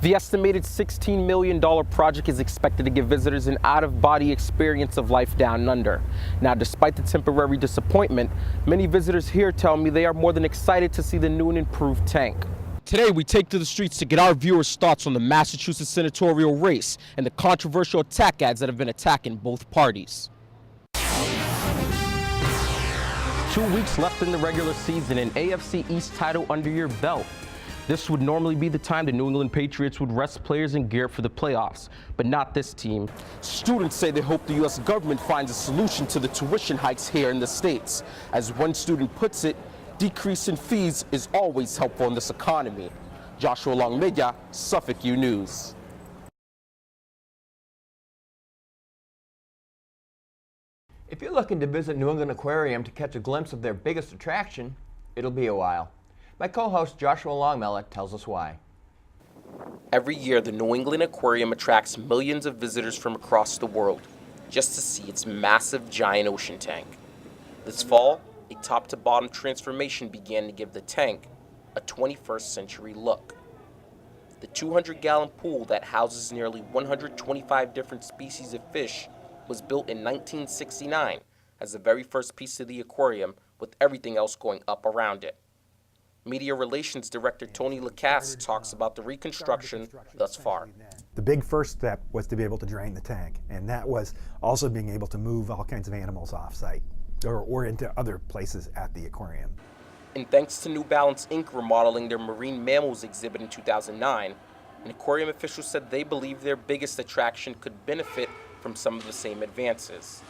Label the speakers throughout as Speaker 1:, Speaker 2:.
Speaker 1: The estimated $16 million project is expected to give visitors an out-of-body experience of life down under. Now, despite the temporary disappointment, many visitors here tell me they are more than excited to see the new and improved tank. Today, we take to the streets to get our viewers' thoughts on the Massachusetts senatorial race and the controversial attack ads that have been attacking both parties. 2 weeks left in the regular season, and AFC East title under your belt. This would normally be the time the New England Patriots would rest players and gear for the playoffs, but not this team. Students say they hope the U.S. government finds a solution to the tuition hikes here in the States. As one student puts it, decrease in fees is always helpful in this economy. Joshua Long-Mella, Suffolk U News.
Speaker 2: If you're looking to visit New England Aquarium to catch a glimpse of their biggest attraction, it'll be a while. My co-host Joshua Long-Mella tells us why.
Speaker 1: Every year, the New England Aquarium attracts millions of visitors from across the world just to see its massive giant ocean tank. This fall, a top-to-bottom transformation began to give the tank a 21st century look. The 200-gallon pool that houses nearly 125 different species of fish was built in 1969 as the very first piece of the aquarium, with everything else going up around it. Media Relations Director Tony Lacasse talks about the reconstruction thus far.
Speaker 3: The big first step was to be able to drain the tank, and that was also being able to move all kinds of animals off-site or into other places at the aquarium.
Speaker 1: And thanks to New Balance Inc. remodeling their marine mammals exhibit in 2009, an aquarium official said they believe their biggest attraction could benefit from some of the same advances.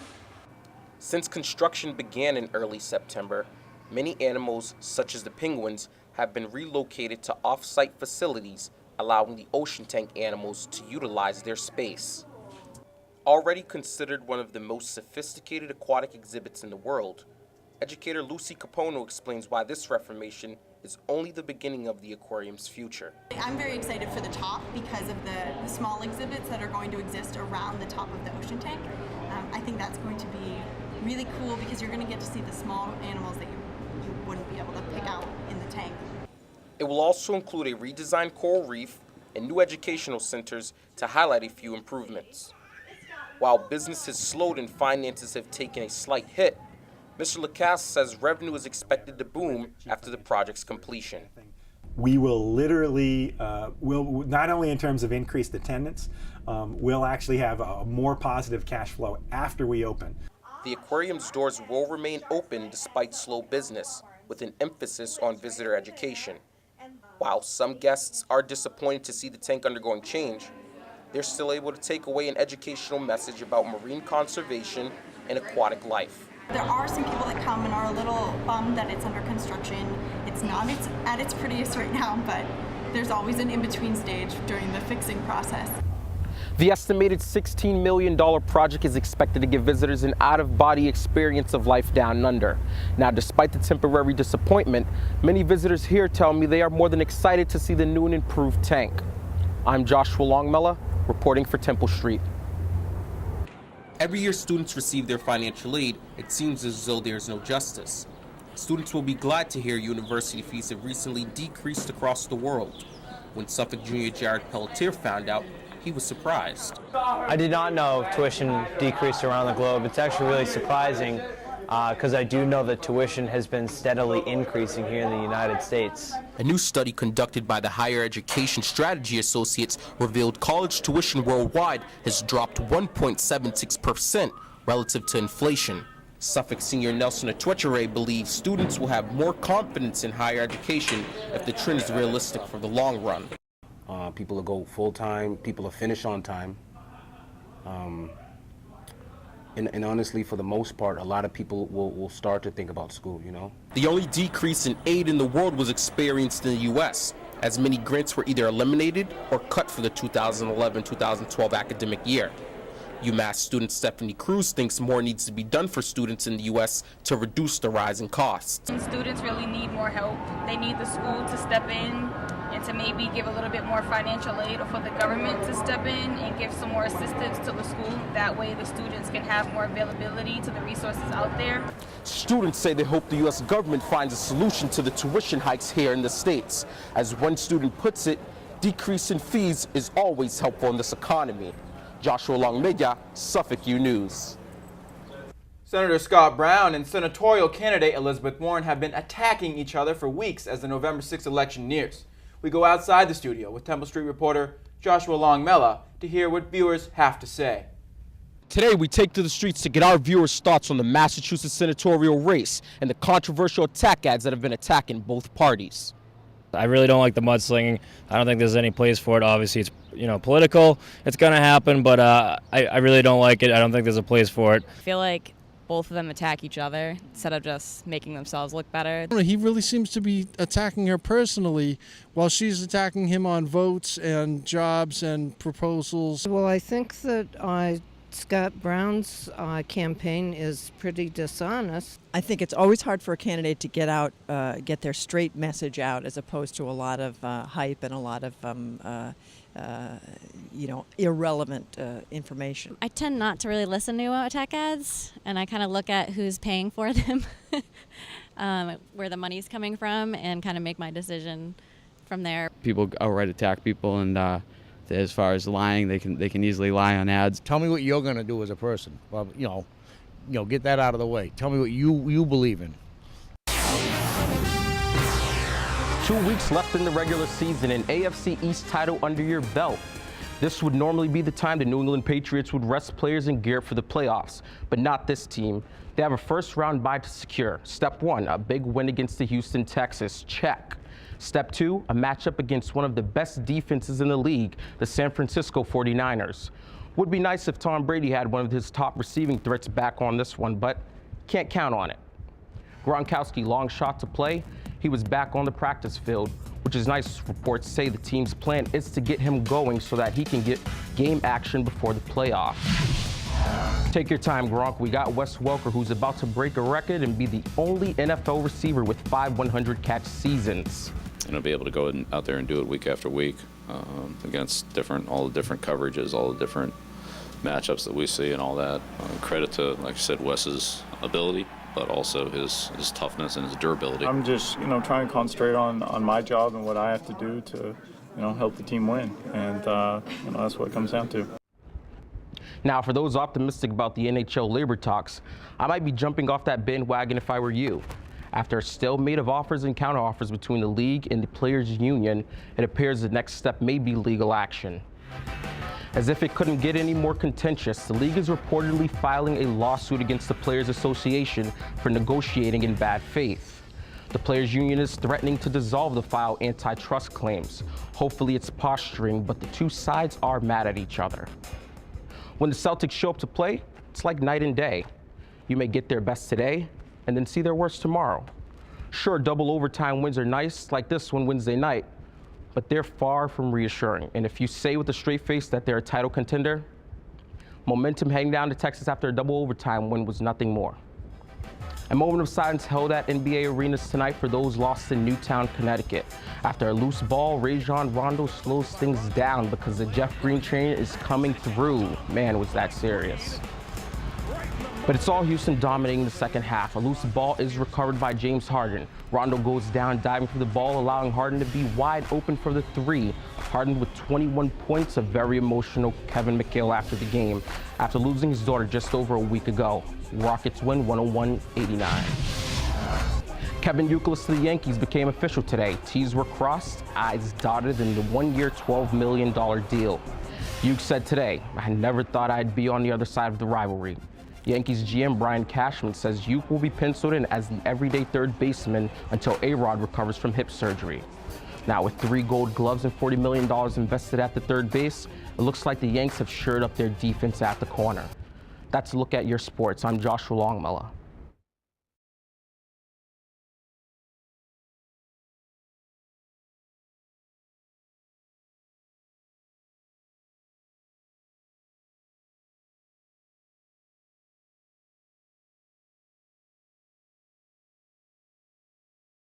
Speaker 1: Since construction began in early September, many animals, such as the penguins, have been relocated to off-site facilities, allowing the ocean tank animals to utilize their space. Already considered one of the most sophisticated aquatic exhibits in the world, educator Lucy Capono explains why this reformation is only the beginning of the aquarium's future.
Speaker 4: I'm very excited for the top because of the small exhibits that are going to exist around the top of the ocean tank. I think that's going to be really cool because you're going to get to see the small animals that you wouldn't be able to pick out in the tank.
Speaker 1: It will also include a redesigned coral reef and new educational centers to highlight a few improvements. While business has slowed and finances have taken a slight hit, Mr. Lacasse says revenue is expected to boom after the project's completion.
Speaker 3: We will literally, will not only in terms of increased attendance, we'll actually have a more positive cash flow after we open.
Speaker 1: The aquarium's doors will remain open despite slow business, with an emphasis on visitor education. While some guests are disappointed to see the tank undergoing change, they're still able to take away an educational message about marine conservation and aquatic life.
Speaker 4: There are some people that come and are a little bummed that it's under construction. It's not at its prettiest right now, but there's always an in-between stage during the fixing process.
Speaker 1: The estimated $16 million project is expected to give visitors an out-of-body experience of life down under. Now, despite the temporary disappointment, many visitors here tell me they are more than excited to see the new and improved tank. I'm Joshua Long-Mella, reporting for Temple Street. Every year students receive their financial aid, it seems as though there's no justice. Students will be glad to hear university fees have recently decreased across the world. When Suffolk junior Jared Pelletier found out, he was surprised.
Speaker 5: I did not know tuition decreased around the globe. It's actually really surprising because I do know that tuition has been steadily increasing here in the United States.
Speaker 1: A new study conducted by the Higher Education Strategy Associates revealed college tuition worldwide has dropped 1.76% relative to inflation. Suffolk senior Nelson Atwechere believes students will have more confidence in higher education if the trend is realistic for the long run.
Speaker 6: People will go full-time, people will finish on time. And honestly, for the most part, a lot of people will start to think about school, you know?
Speaker 1: The only decrease in aid in the world was experienced in the U.S., as many grants were either eliminated or cut for the 2011-2012 academic year. UMass student Stephanie Cruz thinks more needs to be done for students in the U.S. to reduce the rising costs.
Speaker 7: Students really need more help. They need the school to step in and to maybe give a little bit more financial aid, or for the government to step in and give some more assistance to the school. That way the students can have more availability to the resources out there.
Speaker 1: Students say they hope the U.S. government finds a solution to the tuition hikes here in the States. As one student puts it, decrease in fees is always helpful in this economy. Joshua Long-Mella, Suffolk U News.
Speaker 2: Senator Scott Brown and senatorial candidate Elizabeth Warren have been attacking each other for weeks as the November 6th election nears. We go outside the studio with Temple Street reporter Joshua Long-Mella to hear what viewers have to say.
Speaker 1: Today, we take to the streets to get our viewers' thoughts on the Massachusetts senatorial race and the controversial attack ads that have been attacking both parties.
Speaker 8: I really don't like the mudslinging. I don't think there's any place for it. Obviously, it's political. It's going to happen, but I really don't like it. I don't think there's a place for it.
Speaker 9: I feel like both of them attack each other instead of just making themselves look better.
Speaker 10: He really seems to be attacking her personally while she's attacking him on votes and jobs and proposals.
Speaker 11: Well, I think that Scott Brown's campaign is pretty dishonest.
Speaker 12: I think it's always hard for a candidate to get their straight message out, as opposed to a lot of hype and a lot of irrelevant information.
Speaker 13: I tend not to really listen to attack ads, and I kind of look at who's paying for them, where the money's coming from, and kind of make my decision from there.
Speaker 14: People outright attack people, and as far as lying, they can easily lie on ads.
Speaker 15: Tell me what you're going to do as a person. Well, get that out of the way. Tell me what you believe in.
Speaker 1: 2 weeks left in the regular season, an AFC East title under your belt. This would normally be the time the New England Patriots would rest players and gear for the playoffs, but not this team. They have a first-round bye to secure. Step 1, a big win against the Houston Texans. Check. Step 2, a matchup against one of the best defenses in the league, the San Francisco 49ers. Would be nice if Tom Brady had one of his top receiving threats back on this one, but can't count on it. Gronkowski long shot to play. He was back on the practice field, which is nice. Reports say the team's plan is to get him going so that he can get game action before the playoffs. Take your time, Gronk. We got Wes Welker, who's about to break a record and be the only NFL receiver with 5 100-catch seasons.
Speaker 16: Be able to go out there and do it week after week against all the different coverages, all the different matchups that we see and all that. Credit to, like I said, Wes's ability, but also his toughness and his durability.
Speaker 17: I'm just, trying to concentrate on my job and what I have to do to, help the team win. And, that's what it comes down to.
Speaker 1: Now, for those optimistic about the NHL labor talks, I might be jumping off that bandwagon if I were you. After a stalemate of offers and counteroffers between the league and the players' union, it appears the next step may be legal action. As if it couldn't get any more contentious, the league is reportedly filing a lawsuit against the Players Association for negotiating in bad faith. The players' union is threatening to dissolve the file antitrust claims. Hopefully it's posturing, but the two sides are mad at each other. When the Celtics show up to play, it's like night and day. You may get their best today and then see their worst tomorrow. Sure, double overtime wins are nice, like this one Wednesday night, but they're far from reassuring. And if you say with a straight face that they're a title contender, momentum heading down to Texas after a double overtime win was nothing more. A moment of silence held at NBA arenas tonight for those lost in Newtown, Connecticut. After a loose ball, Rajon Rondo slows things down because the Jeff Green train is coming through. Man, was that serious. But it's all Houston dominating the second half. A loose ball is recovered by James Harden. Rondo goes down, diving for the ball, allowing Harden to be wide open for the three. Harden with 21 points, a very emotional Kevin McHale after the game, after losing his daughter just over a week ago. Rockets win 101-89. Kevin Youkilis to the Yankees became official today. T's were crossed, I's dotted in the one-year, $12 million deal. Uke said today, "I never thought I'd be on the other side of the rivalry." Yankees GM Brian Cashman says Uke will be penciled in as the everyday third baseman until A-Rod recovers from hip surgery. Now, with 3 Gold Gloves and $40 million invested at the third base, it looks like the Yanks have shored up their defense at the corner. That's a look at your sports. I'm Joshua Long-Mella.